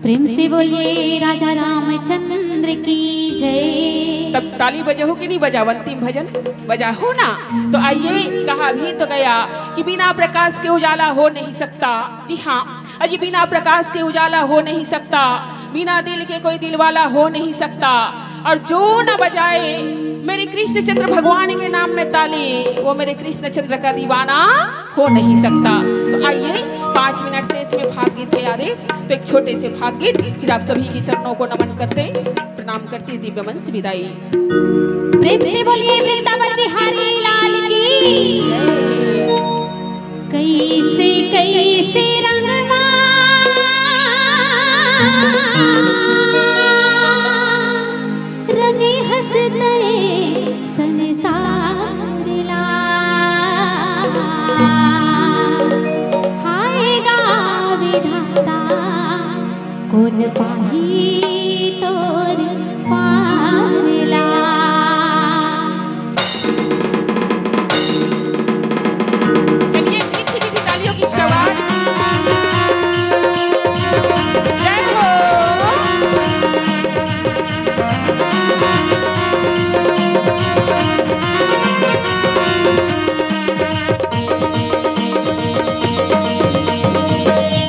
प्रेम से बोलिए राजा रामचंद्र की जय। तब ताली बजा हो कि नहीं बजा? अंतिम भजन बजा हो ना? तो आइए, कहा भी तो गया कि बिना प्रकाश के उजाला हो नहीं सकता। जी हाँ, अजी बिना प्रकाश के उजाला हो नहीं सकता, बिना दिल के कोई दिल वाला हो नहीं सकता। और जो न बजाए मेरे कृष्णचंद्र भगवान के नाम में ताली, वो मेरे कृष्णचंद्र का दीवाना हो नहीं सकता। तो आइए, 5 मिनट से इसमें भाग गीत है आदेश, तो एक छोटे से भाग गीत, फिर आप सभी के चरणों को नमन करते प्रणाम करती दिव्य मन से विदाई। प्रेम से बोलिए वृंदावन बिहारी लाल की। कैसे कैसे रंगमा रंगे हंसते संसार ला, हायगा विधाता कौन पाही तोर पार ला। चलिए मीठी मीठी तालियों की आवाज। जय हो।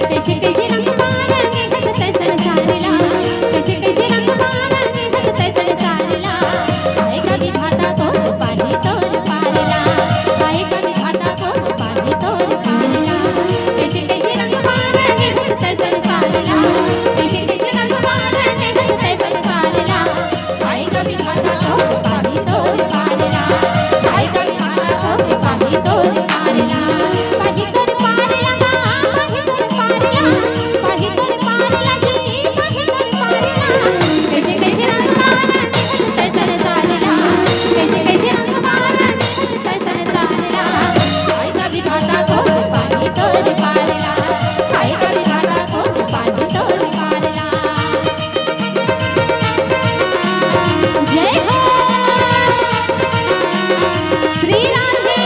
कैसे कैसे रंग मारा ने हंसते संसार ला, कैसे कैसे रंग मारा ने हंसते संसार ला, आएगा विधाता तोर पाही तोर पार ला, आएगा विधाता तोर पाही तोर पार ला। कैसे कैसे रंग मारा ने हंसते संसार ला, कैसे कैसे रंग मारा ने हंसते संसार ला, आएगा विधाता तोर पाही तोर पार ला, आएगा विधाता तोर पाही तोर पार ला। पाही तोर पार लगा, पाही तोर पार ला, पाही तोर पार लगी, पाही तोर पार ला। कैसे कैसे रंग मारा ने हंसते संसार ला, कैसे कैसे रंग मारा ने हंसते संसार ला, आएगा विधाता तोर पाही तोर पार ला, आएगा विधाता तोर पाही तोर पार ला। जय हो श्री राधे।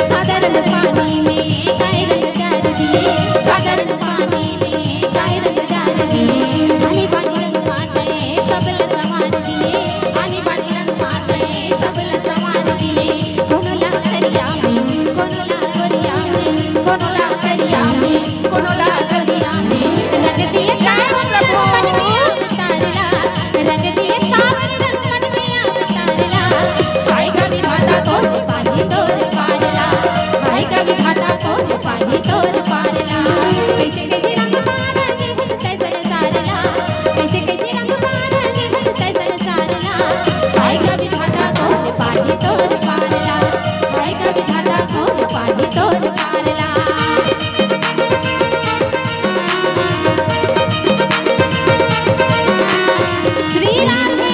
साधारण पानी में गाय रंग जार दिए, साधारण पानी में गाय रंग जार दिए, आने वाली रंग माते सब लसवार दिए, आने वाली रंग माते सब लसवार दिए। कोनो ला करिया में, कोनो ला करिया में, कोनो ला करिया में, कोनो ला करिया में, रंग दिए सावन रंग मन में अवतार ला, रंग दिए सावन रंग मन में अवतार ला। आएगा विधाता तोर पाही तोर पार ला, आएगा विधाता तोर पाही तोर पार ला। कैसे कैसे रंग मारा ने हंसते संसार ला, कैसे कैसे रंग मारा ने हंसते संसार ला, आएगा विधाता तोर पाही तोर पार ला, आएगा विधाता तोर पाही तोर पार ला। श्री राधे।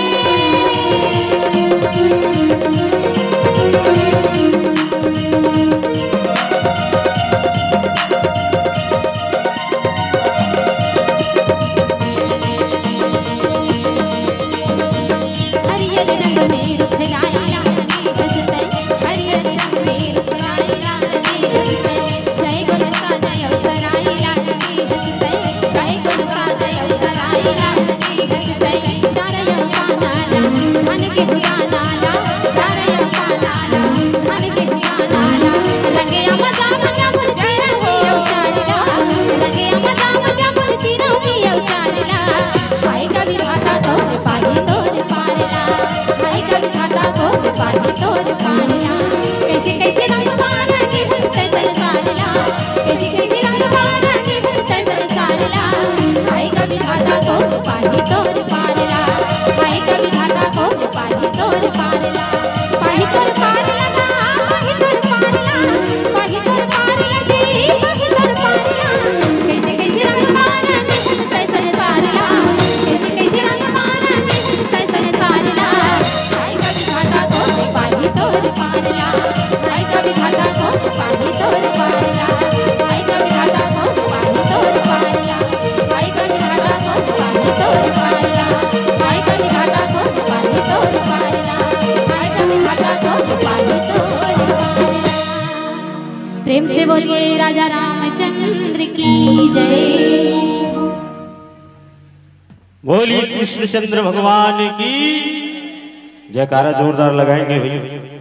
हरियर रंग में रुख लाई लाल नी हंसते, हरियर रंग में रुख लाई लाल नी हंसते, जय गुण साजय सराई लाल नी हंसते, जय गुण साजय सराई लाल नी हंसते। तारय पानाला मन के भुजाना ला, तारय पानाला मन के भुजाना ला, रंगे मजा मजा मुर्ची रंगी अवतार ला, रंगे मजा मजा मुर्ची रंगी अवतार ला। आएगा विधाता तोर पाही तोर पार ला, आएगा विधाता तोर पाही तोर पार ला। कैसे कैसे रंग मारा ने हंसते संसार ला, कैसे कैसे रंग मारा ने हंसते संसार ला, आएगा विधाता तोर पाही तोर पार ला, आएगा विधाता तोर पाही तोर पार ला। पाही तोर पार लगा, पाही तोर पार ला, पाही तोर पार लगी, पाही तोर पार ला। कैसे कैसे रंग मारा ने हंसते संसार ला, कैसे कैसे रंग मारा ने हंसते संसार ला, आएगा विधाता तोर पाही तोर पार ला, आएगा विधाता तोर पाही तोर पार ला, आएगा विधाता तोर पाही तोर पार ला, आएगा विधाता तोर प्रेम से बोलिए राजा रामचंद्र की जय। बोलिए कृष्णचंद्र भगवान की जयकारा जोरदार लगाएंगे भैया।